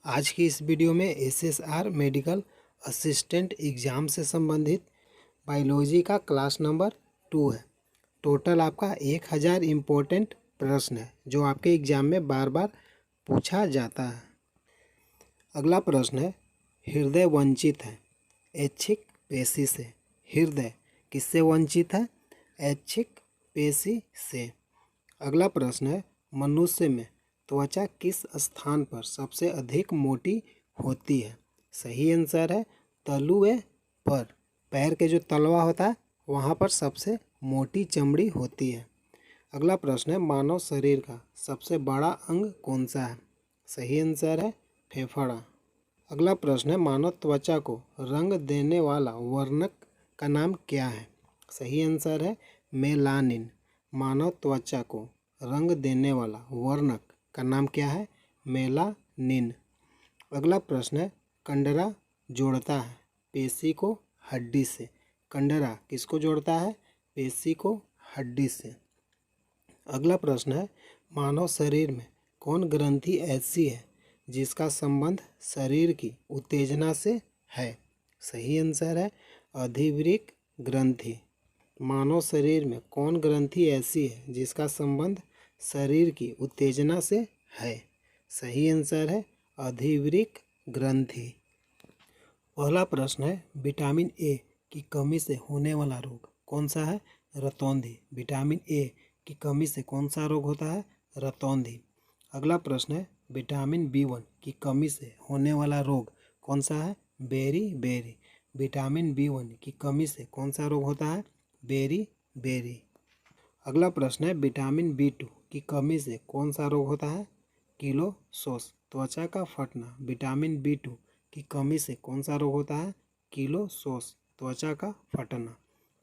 आज की इस वीडियो में एसएसआर मेडिकल असिस्टेंट एग्ज़ाम से संबंधित बायोलॉजी का क्लास नंबर 2 है। टोटल आपका 1000 इम्पोर्टेंट प्रश्न है जो आपके एग्ज़ाम में बार बार पूछा जाता है। अगला प्रश्न है, हृदय वंचित है ऐच्छिक पेशी से। हृदय किससे वंचित है? ऐच्छिक पेशी से। अगला प्रश्न है, मनुष्य में त्वचा किस स्थान पर सबसे अधिक मोटी होती है? सही आंसर है तलुए पर। पैर के जो तलवा होता है वहाँ पर सबसे मोटी चमड़ी होती है। अगला प्रश्न है, मानव शरीर का सबसे बड़ा अंग कौन सा है? सही आंसर है फेफड़ा। अगला प्रश्न है, मानव त्वचा को रंग देने वाला वर्णक का नाम क्या है? सही आंसर है मेलानिन। मानव त्वचा को रंग देने वाला वर्णक का नाम क्या है? मेलानिन। अगला प्रश्न है, कंडरा जोड़ता है पेशी को हड्डी से। कंडरा किसको जोड़ता है? पेशी को हड्डी से। अगला प्रश्न है, मानव शरीर में कौन ग्रंथि ऐसी है जिसका संबंध शरीर की उत्तेजना से है? सही आंसर है अधिवृक्क ग्रंथि। मानव शरीर में कौन ग्रंथि ऐसी है जिसका संबंध शरीर की उत्तेजना से है? सही आंसर है अधिवृक्क ग्रंथि। पहला प्रश्न है, विटामिन ए की कमी से होने वाला रोग कौन सा है? रतौंधी। विटामिन ए की कमी से कौन सा रोग होता है? रतौंधी। अगला प्रश्न है, विटामिन बी1 की कमी से होने वाला रोग कौन सा है? Berry berry. विटामिन बी1 की कमी से कौन सा रोग होता है? Beriberi. अगला प्रश्न है, विटामिन बी2 की कमी से कौन सा रोग होता है? किलोसोस। त्वचा का फटना। विटामिन बी2 की कमी से कौन सा रोग होता है? किलोसोस। त्वचा का फटना।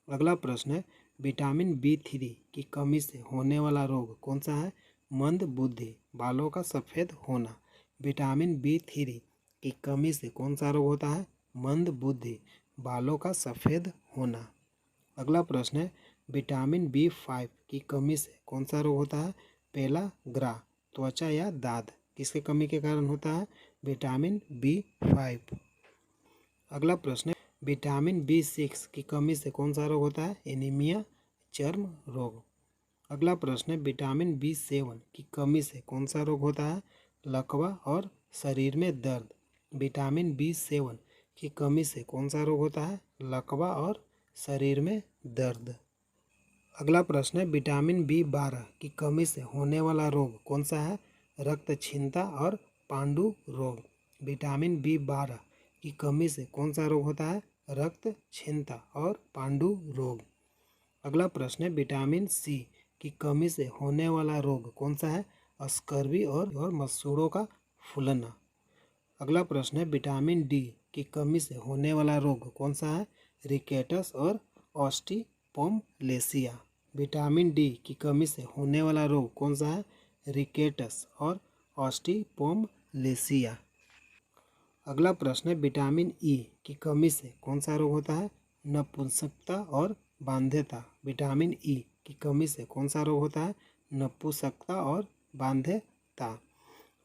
अगला प्रश्न है, विटामिन बी3 की कमी से होने वाला रोग कौन सा है? मंद बुद्धि, बालों का सफ़ेद होना। विटामिन बी3 की कमी से कौन सा रोग होता है? मंद बुद्धि, बालों का सफ़ेद होना। अगला प्रश्न है, विटामिन बी5 की कमी से कौन सा रोग होता है? पेलाग्रा, त्वचा या दाद किसके कमी के कारण होता है? Vitamin B5. अगला प्रश्न है, विटामिन बी6 की कमी से कौन सा रोग होता है? एनीमिया, चर्म रोग। अगला प्रश्न है, विटामिन बी7 की कमी से कौन सा रोग होता है? लकवा और शरीर में दर्द। विटामिन बी7 की कमी से कौन सा रोग होता है? लकवा और शरीर में दर्द। अगला प्रश्न है, विटामिन बी12 की कमी से होने वाला रोग कौन सा है? रक्तक्षीणता और पांडु रोग। विटामिन बी12 की कमी से कौन सा रोग होता है? रक्तक्षीणता और पांडु रोग। अगला प्रश्न है, विटामिन सी की कमी से होने वाला रोग कौन सा है? स्कर्वी और मसूड़ों का फूलना। अगला प्रश्न है, विटामिन डी की कमी से होने वाला रोग कौन सा है? रिकेटस और ऑस्टियोपोमलेसिया। विटामिन डी की कमी से होने वाला रोग कौन सा है? रिकेटस और ऑस्टियोपोमलेसिया। अगला प्रश्न है, विटामिन ई की कमी से कौन सा रोग होता है? नपुंसकता और बांध्यता। विटामिन ई की कमी से कौन सा रोग होता है? नपुंसकता और बांध्यता।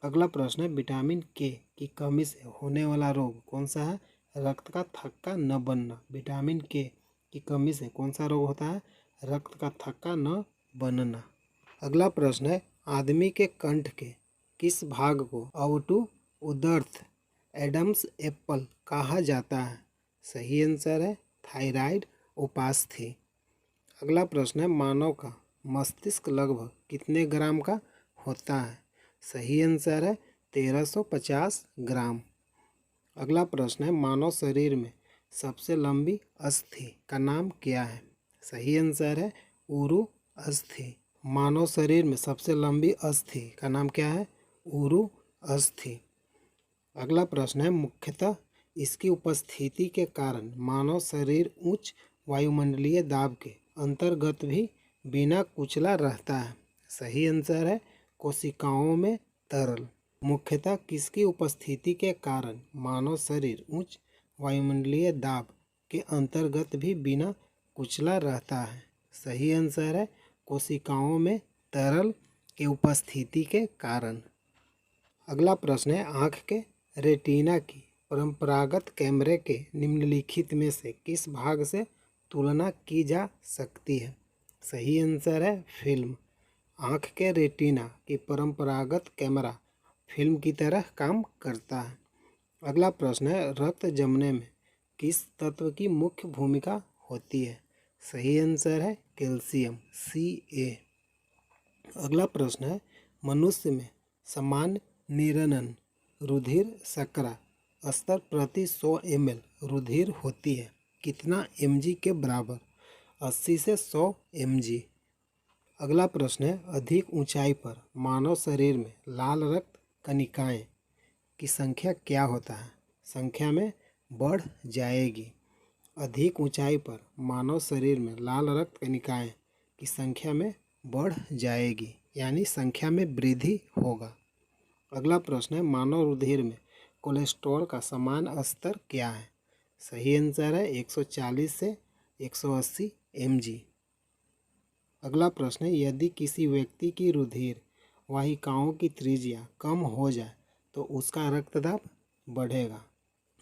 अगला प्रश्न है, विटामिन के की कमी से होने वाला रोग कौन सा है? रक्त का थक्का न बनना। विटामिन के की कमी से कौन सा रोग होता है? रक्त का थक्का न बनना। अगला प्रश्न है, आदमी के कंठ के किस भाग को अवटु उदर्थ एडम्स एप्पल कहा जाता है? सही आंसर है थायराइड उपास्थि। अगला प्रश्न है, मानव का मस्तिष्क लगभग कितने ग्राम का होता है? सही आंसर है 1350 ग्राम। अगला प्रश्न है, मानव शरीर में सबसे लंबी अस्थि का नाम क्या है? सही आंसर है उरु अस्थि। मानव शरीर में सबसे लंबी अस्थि का नाम क्या है? उरु अस्थि। अगला प्रश्न है, मुख्यतः इसकी उपस्थिति के कारण मानव शरीर उच्च वायुमंडलीय दाब के अंतर्गत भी बिना कुचला रहता है। सही आंसर है कोशिकाओं में तरल। मुख्यतः किसकी उपस्थिति के कारण मानव शरीर उच्च वायुमंडलीय दाब के अंतर्गत भी बिना कुचला रहता है? सही आंसर है कोशिकाओं में तरल के उपस्थिति के कारण। अगला प्रश्न है, आँख के रेटिना की परंपरागत कैमरे के निम्नलिखित में से किस भाग से तुलना की जा सकती है? सही आंसर है फिल्म। आँख के रेटिना की परंपरागत कैमरा फिल्म की तरह काम करता है। अगला प्रश्न है, रक्त जमने में किस तत्व की मुख्य भूमिका होती है? सही आंसर है कैल्शियम, Ca। अगला प्रश्न है, मनुष्य में सामान्य निरनन रुधिर शर्करा स्तर प्रति 100 ml रुधिर होती है कितना mg के बराबर? 80 से 100 mg। अगला प्रश्न है, अधिक ऊंचाई पर मानव शरीर में लाल रक्त कणिकाएं की संख्या क्या होता है? संख्या में बढ़ जाएगी। अधिक ऊंचाई पर मानव शरीर में लाल रक्त कणिकाएं की संख्या में बढ़ जाएगी, यानी संख्या में वृद्धि होगा। अगला प्रश्न है, मानव रुधिर में कोलेस्ट्रॉल का सामान्य स्तर क्या है? सही आंसर है 140 से 180 mg। अगला प्रश्न है, यदि किसी व्यक्ति की रुधिर वाहिकाओं की त्रिज्या कम हो जाए तो उसका रक्तदाब बढ़ेगा।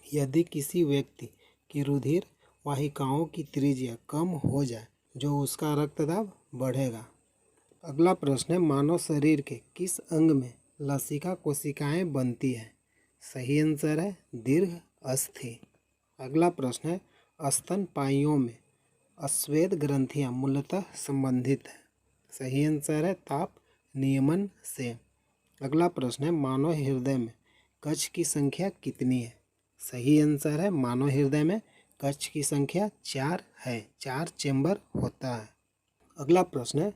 यदि किसी व्यक्ति की रुधिर वाहिकाओं की त्रिज्या कम हो जाए जो उसका रक्तदाब बढ़ेगा। अगला प्रश्न है, मानव शरीर के किस अंग में लसिका कोशिकाएं बनती है? सही आंसर है दीर्घ अस्थि। अगला प्रश्न है, स्तनपायियों में अस्वेद ग्रंथियां मूलतः संबंधित है। सही आंसर है ताप नियमन से। अगला प्रश्न है, मानव हृदय में कक्ष की संख्या कितनी है? सही आंसर है मानव हृदय में कक्ष की संख्या 4 है, 4 चेंबर होता है। अगला प्रश्न है,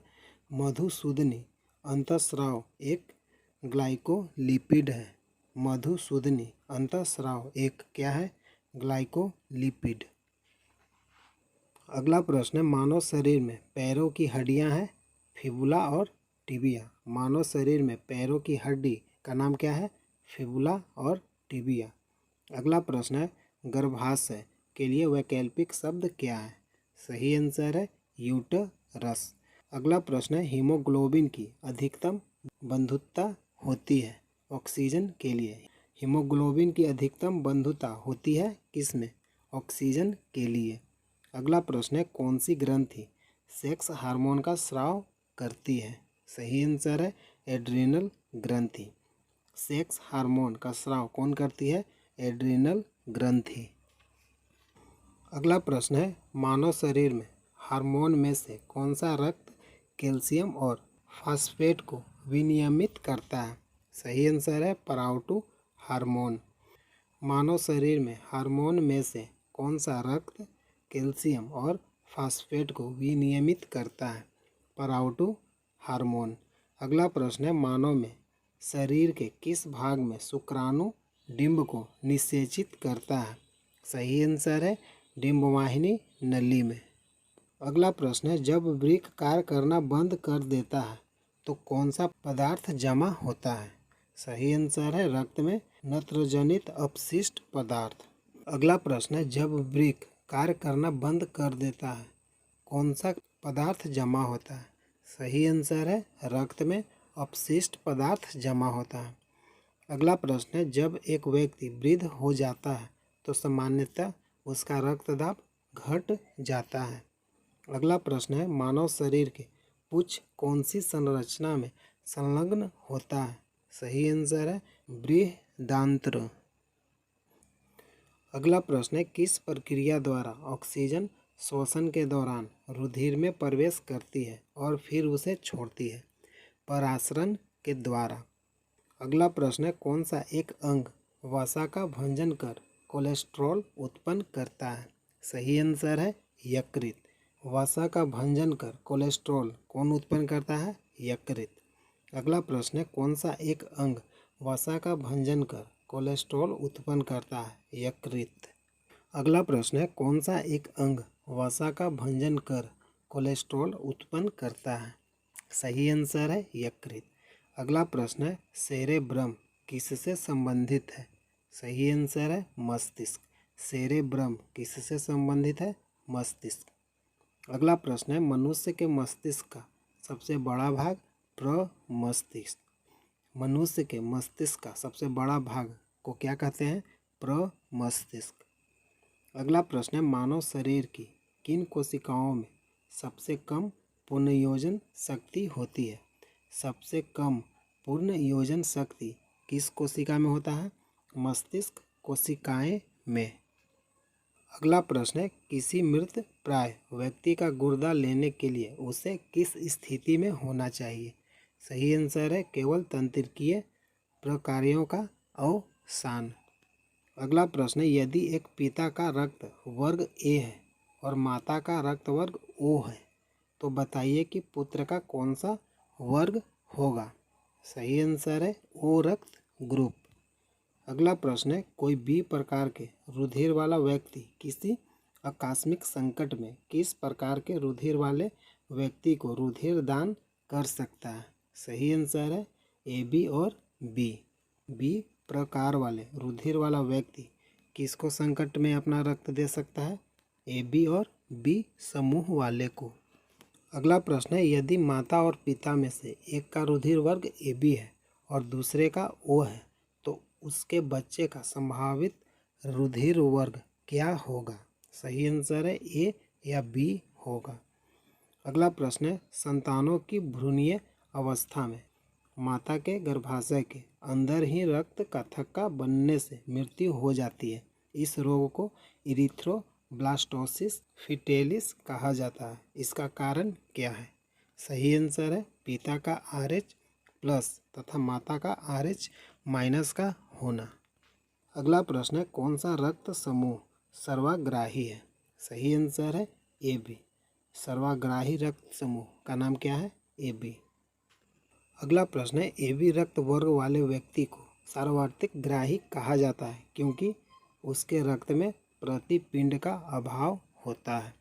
मधुसूदनी अंतःस्राव एक ग्लाइकोलिपिड है। मधुसूदनी अंतःस्राव एक क्या है? ग्लाइकोलिपिड। अगला प्रश्न है, मानव शरीर में पैरों की हड्डियां हैं फिबुला और टिबिया। मानव शरीर में पैरों की हड्डी का नाम क्या है? फिबुला और टिबिया। अगला प्रश्न है, गर्भाशय के लिए वैकल्पिक शब्द क्या है? सही आंसर है यूटरस। अगला प्रश्न है, हीमोग्लोबिन की अधिकतम बंधुता होती है ऑक्सीजन के लिए। हीमोग्लोबिन की अधिकतम बंधुता होती है किसमें? ऑक्सीजन के लिए। अगला प्रश्न है, कौन सी ग्रंथि सेक्स हार्मोन का स्राव करती है? सही आंसर है एड्रिनल ग्रंथि। सेक्स हार्मोन का स्राव कौन करती है? एड्रिनल ग्रंथि। अगला प्रश्न है, मानव शरीर में हार्मोन में से कौन सा रक्त कैल्शियम और फास्फेट को विनियमित करता है? सही आंसर है पाराउटू हार्मोन। मानव शरीर में हार्मोन में से कौन सा रक्त कैल्शियम और फास्फेट को विनियमित करता है? पाराउटू हार्मोन। अगला प्रश्न है, मानव में शरीर के किस भाग में शुक्राणु डिंब को निषेचित करता है? सही आंसर है डिंबवाहिनी नली में। अगला प्रश्न है, जब वृक्क कार्य करना बंद कर देता है तो कौन सा पदार्थ जमा होता है? सही आंसर है रक्त में नत्रजनित अपशिष्ट पदार्थ। अगला प्रश्न है, जब वृक्क कार्य करना बंद कर देता है कौन सा पदार्थ जमा होता है? सही आंसर है रक्त में अपशिष्ट पदार्थ जमा होता है। अगला प्रश्न है, जब एक व्यक्ति वृद्ध हो जाता है तो सामान्यतः उसका रक्तदाब घट जाता है। अगला प्रश्न है, मानव शरीर के पुच्छ कौन सी संरचना में संलग्न होता है? सही आंसर है बृहदांत्र। अगला प्रश्न है, किस प्रक्रिया द्वारा ऑक्सीजन श्वसन के दौरान रुधिर में प्रवेश करती है और फिर उसे छोड़ती है? परासरण के द्वारा। अगला प्रश्न है, कौन सा एक अंग वसा का भंजन कर कोलेस्ट्रॉल उत्पन्न करता है? सही आंसर है यकृत। वसा का भंजन कर कोलेस्ट्रॉल कौन उत्पन्न करता है? यकृत। अगला प्रश्न है, कौन सा एक अंग वसा का भंजन कर कोलेस्ट्रॉल उत्पन्न करता है? यकृत। अगला प्रश्न है, कौन सा एक अंग वसा का भंजन कर कोलेस्ट्रॉल उत्पन्न करता है? सही आंसर है यकृत। अगला प्रश्न है, सेरेब्रम किससे संबंधित है? सही आंसर है मस्तिष्क। सेरेब्रम किससे संबंधित है? मस्तिष्क। अगला प्रश्न है, मनुष्य के मस्तिष्क का सबसे बड़ा भाग प्रमस्तिष्क। मनुष्य के मस्तिष्क का सबसे बड़ा भाग को क्या कहते हैं? प्रमस्तिष्क। अगला प्रश्न है, मानव शरीर की किन कोशिकाओं में सबसे कम पुनर्योजन शक्ति होती है? सबसे कम पुनर्योजन शक्ति किस कोशिका में होता है? मस्तिष्क कोशिकाएं में। अगला प्रश्न है, किसी मृत प्राय व्यक्ति का गुर्दा लेने के लिए उसे किस स्थिति में होना चाहिए? सही आंसर है केवल तंत्रिकीय प्रकारों का अवसान। अगला प्रश्न है, यदि एक पिता का रक्त वर्ग ए है और माता का रक्त वर्ग ओ है तो बताइए कि पुत्र का कौन सा वर्ग होगा? सही आंसर है ओ रक्त ग्रुप। अगला प्रश्न है, कोई बी प्रकार के रुधिर वाला व्यक्ति किसी आकस्मिक संकट में किस प्रकार के रुधिर वाले व्यक्ति को रुधिर दान कर सकता है? सही आंसर है ए बी और बी। बी प्रकार वाले रुधिर वाला व्यक्ति किसको संकट में अपना रक्त दे सकता है? ए बी और बी समूह वाले को। अगला प्रश्न है, यदि माता और पिता में से एक का रुधिर वर्ग ए बी है और दूसरे का ओ है तो उसके बच्चे का संभावित रुधिर वर्ग क्या होगा? सही आंसर है ए या बी होगा। अगला प्रश्न है, संतानों की भ्रूणीय अवस्था में माता के गर्भाशय के अंदर ही रक्त का थक्का बनने से मृत्यु हो जाती है। इस रोग को इरिथ्रोब्लास्टोसिस फिटेलिस कहा जाता है। इसका कारण क्या है? सही आंसर है पिता का RH प्लस तथा माता का RH माइनस का होना। अगला प्रश्न है, कौन सा रक्त समूह सर्वाग्राही है? सही आंसर है ए बी। सर्वाग्राही रक्त समूह का नाम क्या है? A B. अगला प्रश्न है, ए बी रक्त वर्ग वाले व्यक्ति को सार्वत्रिक ग्राही कहा जाता है क्योंकि उसके रक्त में प्रतिपिंड का अभाव होता है।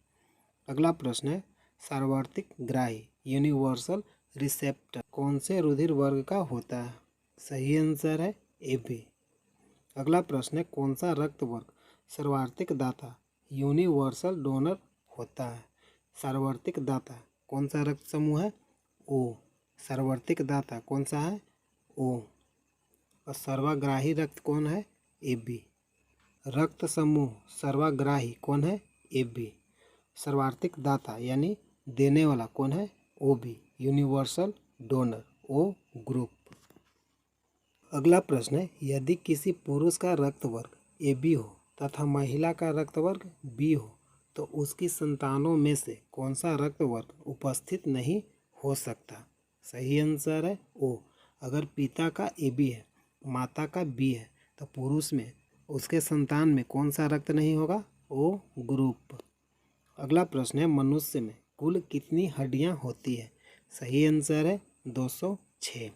अगला प्रश्न है, सार्वत्रिक ग्राही यूनिवर्सल रिसेप्टर कौन से रुधिर वर्ग का होता है? सही आंसर है ए बी। अगला प्रश्न है, कौन सा रक्त वर्ग सार्वत्रिक दाता यूनिवर्सल डोनर होता है? सार्वत्रिक दाता कौन सा रक्त समूह है? ओ। सार्वत्रिक दाता कौन सा है? ओ। और सर्वाग्राही रक्त कौन है? A B. रक्त समूह सर्वाग्राही कौन है? A B. सर्वार्थिक दाता यानी देने वाला कौन है? O B. Universal donor O group. अगला प्रश्न है, यदि किसी पुरुष का रक्त वर्ग ए बी हो तथा महिला का रक्त वर्ग बी हो तो उसकी संतानों में से कौन सा रक्त वर्ग उपस्थित नहीं हो सकता? सही आंसर है ओ। अगर पिता का ए बी है माता का बी है तो पुरुष में उसके संतान में कौन सा रक्त नहीं होगा? O group. अगला प्रश्न है, मनुष्य में कुल कितनी हड्डियां होती है? सही आंसर है 206।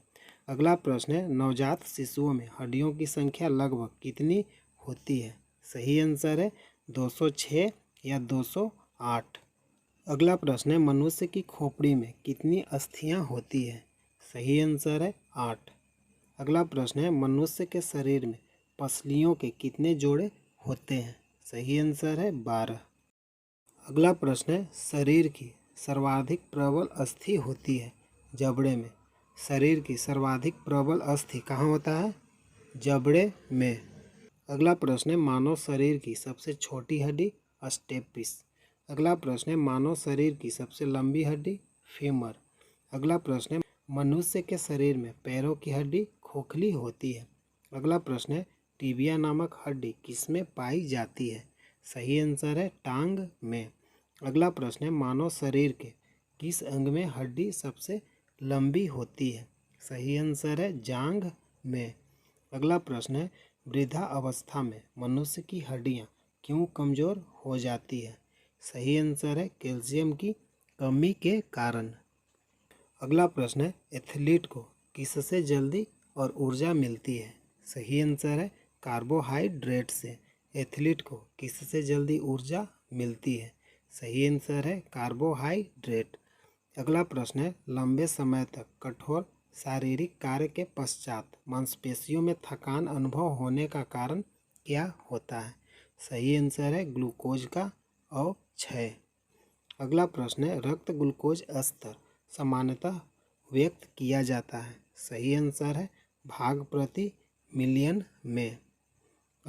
अगला प्रश्न है, नवजात शिशुओं में हड्डियों की संख्या लगभग कितनी होती है? सही आंसर है 206 या 208। अगला प्रश्न है, मनुष्य की खोपड़ी में कितनी अस्थियां होती है? सही आंसर है 8। अगला प्रश्न है, मनुष्य के शरीर में पसलियों के कितने जोड़े होते हैं? सही आंसर है 12। अगला प्रश्न है, शरीर की सर्वाधिक प्रबल अस्थि होती है जबड़े में। शरीर की सर्वाधिक प्रबल अस्थि कहाँ होता है? जबड़े में। अगला प्रश्न है, मानव शरीर की सबसे छोटी हड्डी स्टेपिस। अगला प्रश्न है, मानव शरीर की सबसे लंबी हड्डी फीमर। अगला प्रश्न है, मनुष्य के शरीर में पैरों की हड्डी खोखली होती है। अगला प्रश्न है, टिबिया नामक हड्डी किसमें पाई जाती है? सही आंसर है टांग में। अगला प्रश्न है, मानव शरीर के किस अंग में हड्डी सबसे लंबी होती है? सही आंसर है जांघ में। अगला प्रश्न है, वृद्धा अवस्था में मनुष्य की हड्डियां क्यों कमज़ोर हो जाती है? सही आंसर है कैल्शियम की कमी के कारण। अगला प्रश्न है, एथलीट को किससे जल्दी और ऊर्जा मिलती है? सही आंसर है कार्बोहाइड्रेट से। एथलीट को किससे जल्दी ऊर्जा मिलती है? सही आंसर है कार्बोहाइड्रेट। अगला प्रश्न है, लंबे समय तक कठोर शारीरिक कार्य के पश्चात मांसपेशियों में थकान अनुभव होने का कारण क्या होता है? सही आंसर है ग्लूकोज का अवक्षय। अगला प्रश्न है, रक्त ग्लूकोज स्तर सामान्यतः व्यक्त किया जाता है। सही आंसर है भाग प्रति मिलियन में।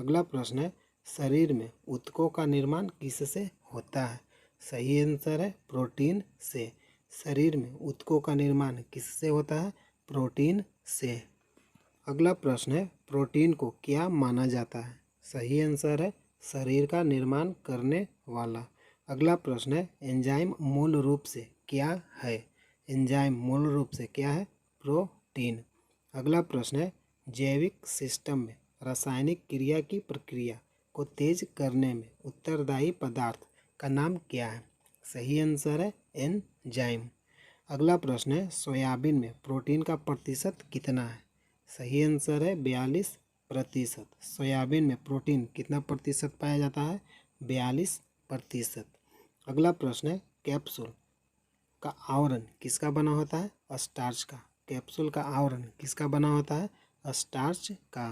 अगला प्रश्न है शरीर में ऊतकों का निर्माण किससे होता है? सही आंसर है प्रोटीन से। शरीर में ऊतकों का निर्माण किससे होता है? प्रोटीन से। अगला प्रश्न है प्रोटीन को क्या माना जाता है? सही आंसर है शरीर का निर्माण करने वाला। अगला प्रश्न है एंजाइम मूल रूप से क्या है? एंजाइम मूल रूप से क्या है? प्रोटीन। अगला प्रश्न है जैविक सिस्टम में रासायनिक क्रिया की प्रक्रिया को तेज करने में उत्तरदायी पदार्थ का नाम क्या है? सही आंसर है एंजाइम। अगला प्रश्न है सोयाबीन में प्रोटीन का प्रतिशत कितना है? सही आंसर है 42%। सोयाबीन में प्रोटीन कितना प्रतिशत पाया जाता है? 42%। अगला प्रश्न है कैप्सूल का आवरण किसका बना होता है? स्टार्च का। कैप्सूल का आवरण किसका बना होता है? स्टार्च का।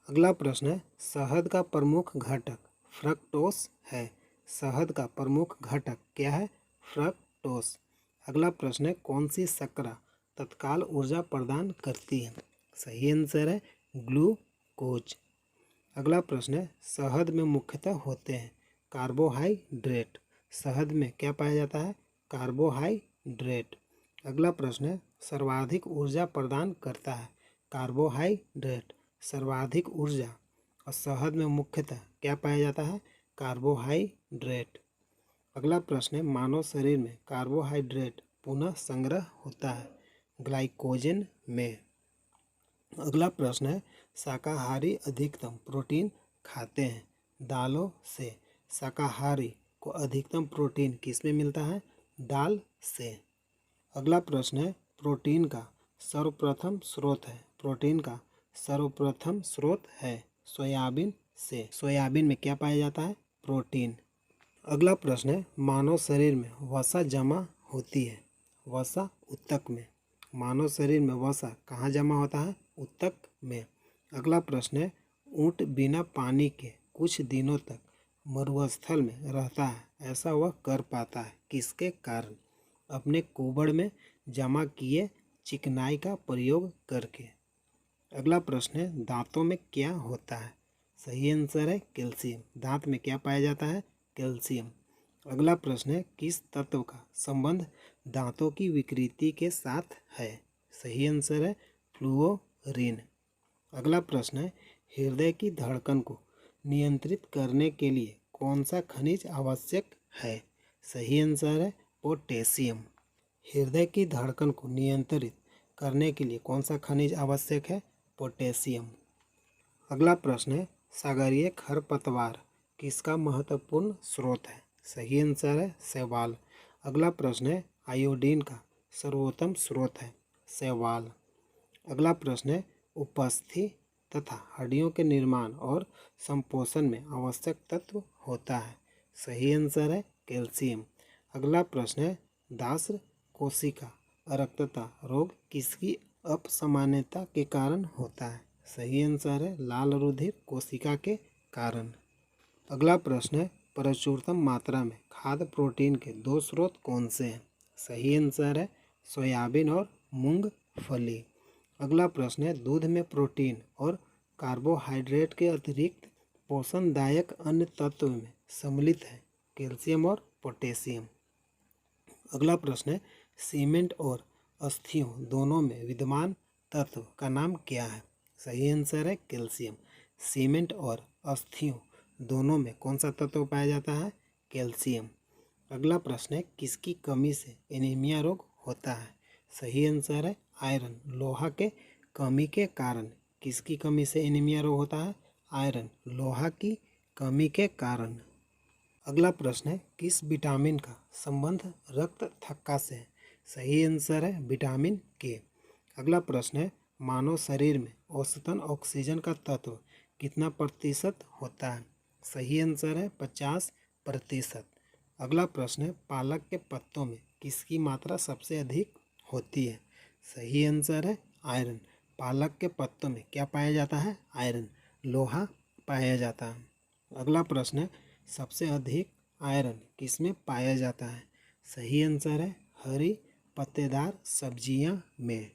अगला प्रश्न है शहद का प्रमुख घटक फ्रक्टोस है। शहद का प्रमुख घटक क्या है? फ्रक्टोस। अगला प्रश्न है कौन सी शर्करा तत्काल ऊर्जा प्रदान करती है? सही आंसर है ग्लूकोज। अगला प्रश्न है शहद में मुख्यतः होते हैं कार्बोहाइड्रेट। शहद में क्या पाया जाता है? कार्बोहाइड्रेट। अगला प्रश्न है सर्वाधिक ऊर्जा प्रदान करता है कार्बोहाइड्रेट। सर्वाधिक ऊर्जा और शहद में मुख्यतः क्या पाया जाता है? कार्बोहाइड्रेट। अगला प्रश्न है मानव शरीर में कार्बोहाइड्रेट पुनः संग्रह होता है ग्लाइकोजन में। अगला प्रश्न है शाकाहारी अधिकतम प्रोटीन खाते हैं दालों से। शाकाहारी को अधिकतम प्रोटीन किस में मिलता है? दाल से। अगला प्रश्न है प्रोटीन का सर्वप्रथम स्रोत है। प्रोटीन का सर्वप्रथम स्रोत है सोयाबीन से। सोयाबीन में क्या पाया जाता है? प्रोटीन। अगला प्रश्न है मानव शरीर में वसा जमा होती है वसा ऊतक में। मानव शरीर में वसा कहाँ जमा होता है? ऊतक में। अगला प्रश्न है ऊँट बिना पानी के कुछ दिनों तक मरुस्थल में रहता है ऐसा वह कर पाता है किसके कारण? अपने कुबड़ में जमा किए चिकनाई का प्रयोग करके। अगला प्रश्न है दांतों में क्या होता है? सही आंसर है कैल्शियम। दांत में क्या पाया जाता है? कैल्शियम। अगला प्रश्न है किस तत्व का संबंध दांतों की विकृति के साथ है? सही आंसर है फ्लूओरीन। अगला प्रश्न है हृदय की धड़कन को नियंत्रित करने के लिए कौन सा खनिज आवश्यक है? सही आंसर है पोटेशियम। हृदय की धड़कन को नियंत्रित करने के लिए कौन सा खनिज आवश्यक है? पोटेशियम। अगला प्रश्न है सागरीय खरपतवार किसका महत्वपूर्ण स्रोत है? सही आंसर है शैवाल। अगला प्रश्न है आयोडीन का सर्वोत्तम स्रोत है शैवाल। अगला प्रश्न है उपस्थिति तथा हड्डियों के निर्माण और संपोषण में आवश्यक तत्व होता है। सही आंसर है कैल्शियम। अगला प्रश्न है दास कोशिका अरक्तता रोग किसकी अपसामान्यता के कारण होता है? सही आंसर है लाल रुधिर कोशिका के कारण। अगला प्रश्न है प्रचुरतम मात्रा में खाद्य प्रोटीन के दो स्रोत कौन से हैं? सही आंसर है सोयाबीन और मूंगफली। अगला प्रश्न है दूध में प्रोटीन और कार्बोहाइड्रेट के अतिरिक्त पोषणदायक अन्य तत्व में सम्मिलित है कैल्शियम और पोटेशियम। अगला प्रश्न है सीमेंट और अस्थियों दोनों में विद्यमान तत्व का नाम क्या है? सही आंसर है कैल्शियम। सीमेंट और अस्थियों दोनों में कौन सा तत्व पाया जाता है? कैल्शियम। अगला प्रश्न है किसकी कमी से एनीमिया रोग होता है? सही आंसर है आयरन। लोहा के कमी के कारण किसकी कमी से एनीमिया रोग होता है? आयरन। लोहा की कमी के कारण। अगला प्रश्न है किस विटामिन का संबंध रक्त थक्का से है? सही आंसर है विटामिन के। अगला प्रश्न है मानव शरीर में औसतन ऑक्सीजन का तत्व कितना प्रतिशत होता है? सही आंसर है 50%। अगला प्रश्न है पालक के पत्तों में किसकी मात्रा सबसे अधिक होती है? सही आंसर है आयरन। पालक के पत्तों में क्या पाया जाता है? आयरन। लोहा पाया जाता है। अगला प्रश्न है सबसे अधिक आयरन किस में पाया जाता है? सही आंसर है हरी पत्तेदार सब्जियां में।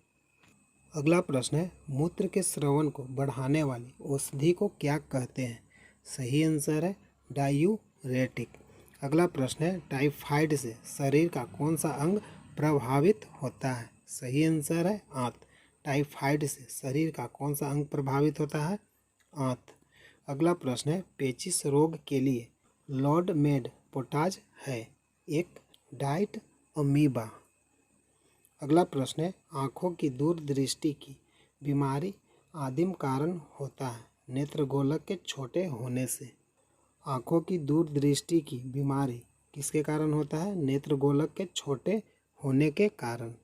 अगला प्रश्न है, मूत्र के स्रवण को बढ़ाने वाली औषधि को क्या कहते हैं? सही आंसर है डायूरेटिक। अगला प्रश्न है, टाइफाइड से शरीर का कौन सा अंग प्रभावित होता है? सही आंसर है आंत। टाइफाइड से शरीर का कौन सा अंग प्रभावित होता है? आंत। अगला प्रश्न है, पेचिश रोग के लिए लॉर्डमेड पोटाज है? एक डाइट अमीबा। अगला प्रश्न है, आँखों की दूरदृष्टि की बीमारी आदिम कारण होता है? नेत्रगोलक के छोटे होने से। आँखों की दूरदृष्टि की बीमारी किसके कारण होता है? नेत्रगोलक के छोटे होने के कारण।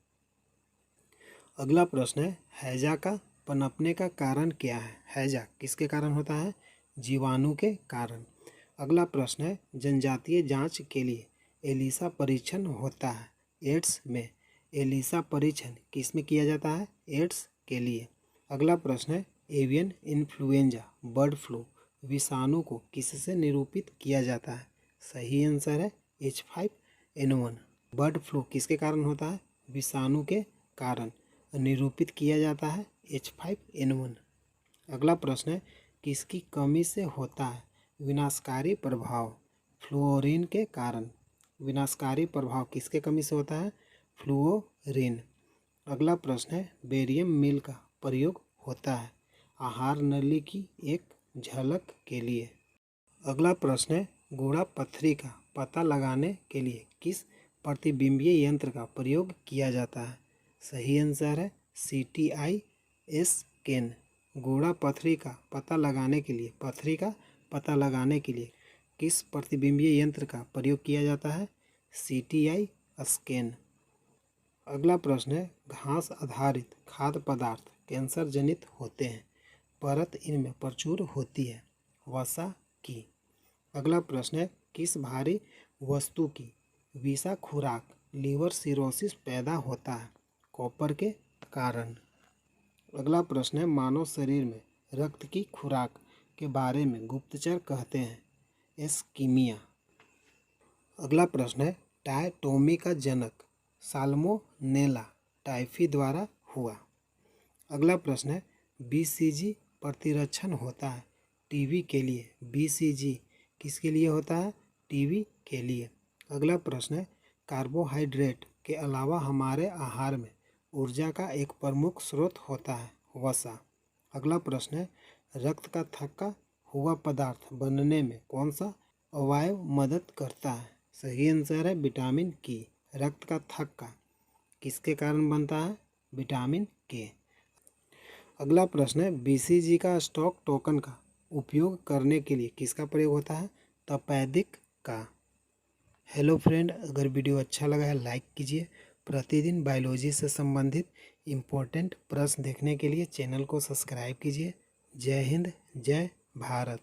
अगला प्रश्न है, हैजा का पनपने का कारण क्या है? हैजा किसके कारण होता है? जीवाणु के कारण। अगला प्रश्न है, जनजातीय जांच के लिए एलिसा परीक्षण होता है? एड्स में। एलिसा परीक्षण किस में किया जाता है? एड्स के लिए। अगला प्रश्न है, एवियन इन्फ्लुएंजा बर्ड फ्लू विषाणु को किससे निरूपित किया जाता है? सही आंसर है H5N1। बर्ड फ्लू किसके कारण होता है? विषाणु के कारण निरूपित किया जाता है H5N1। अगला प्रश्न है, किसकी कमी से होता है विनाशकारी प्रभाव? फ्लोरीन के कारण। विनाशकारी प्रभाव किसके कमी से होता है? फ्लोरीन। अगला प्रश्न है, बेरियम मील का प्रयोग होता है आहार नली की एक झलक के लिए। अगला प्रश्न है, गूढ़ा पत्थरी का पता लगाने के लिए किस प्रतिबिंबीय यंत्र का प्रयोग किया जाता है? सही आंसर है CTI स्कैन। गूढ़ा पत्थरी का पता लगाने के लिए किस प्रतिबिंबीय यंत्र का प्रयोग किया जाता है? CTI scan. अगला प्रश्न है, घास आधारित खाद्य पदार्थ कैंसर जनित होते हैं, परत इनमें प्रचुर होती है, वसा की। अगला प्रश्न है, किस भारी वस्तु की विषा खुराक लीवर सिरोसिस पैदा होता है? कॉपर के कारण। अगला प्रश्न है, मानव शरीर में रक्त की खुराक के बारे में गुप्तचर कहते हैं? एस्कीमिया। अगला प्रश्न है, टायटोमी का जनक साल्मोनेला टाइफी द्वारा हुआ। अगला प्रश्न है, BCG प्रतिरक्षण होता है टीबी के लिए? BCG किसके लिए होता है? टीबी के लिए। अगला प्रश्न है, कार्बोहाइड्रेट के अलावा हमारे आहार में ऊर्जा का एक प्रमुख स्रोत होता है, वसा। अगला प्रश्न है, रक्त का थक्का हुआ पदार्थ बनने में कौन सा अवयव मदद करता है? सही आंसर है विटामिन की। रक्त का थक्का किसके कारण बनता है? विटामिन के। अगला प्रश्न है, BCG का स्टॉक टोकन का उपयोग करने के लिए किसका प्रयोग होता है? तपेदिक का। हेलो फ्रेंड, अगर वीडियो अच्छा लगा है लाइक कीजिए। प्रतिदिन बायोलॉजी से संबंधित इम्पोर्टेंट प्रश्न देखने के लिए चैनल को सब्सक्राइब कीजिए। जय हिंद, जय भारत।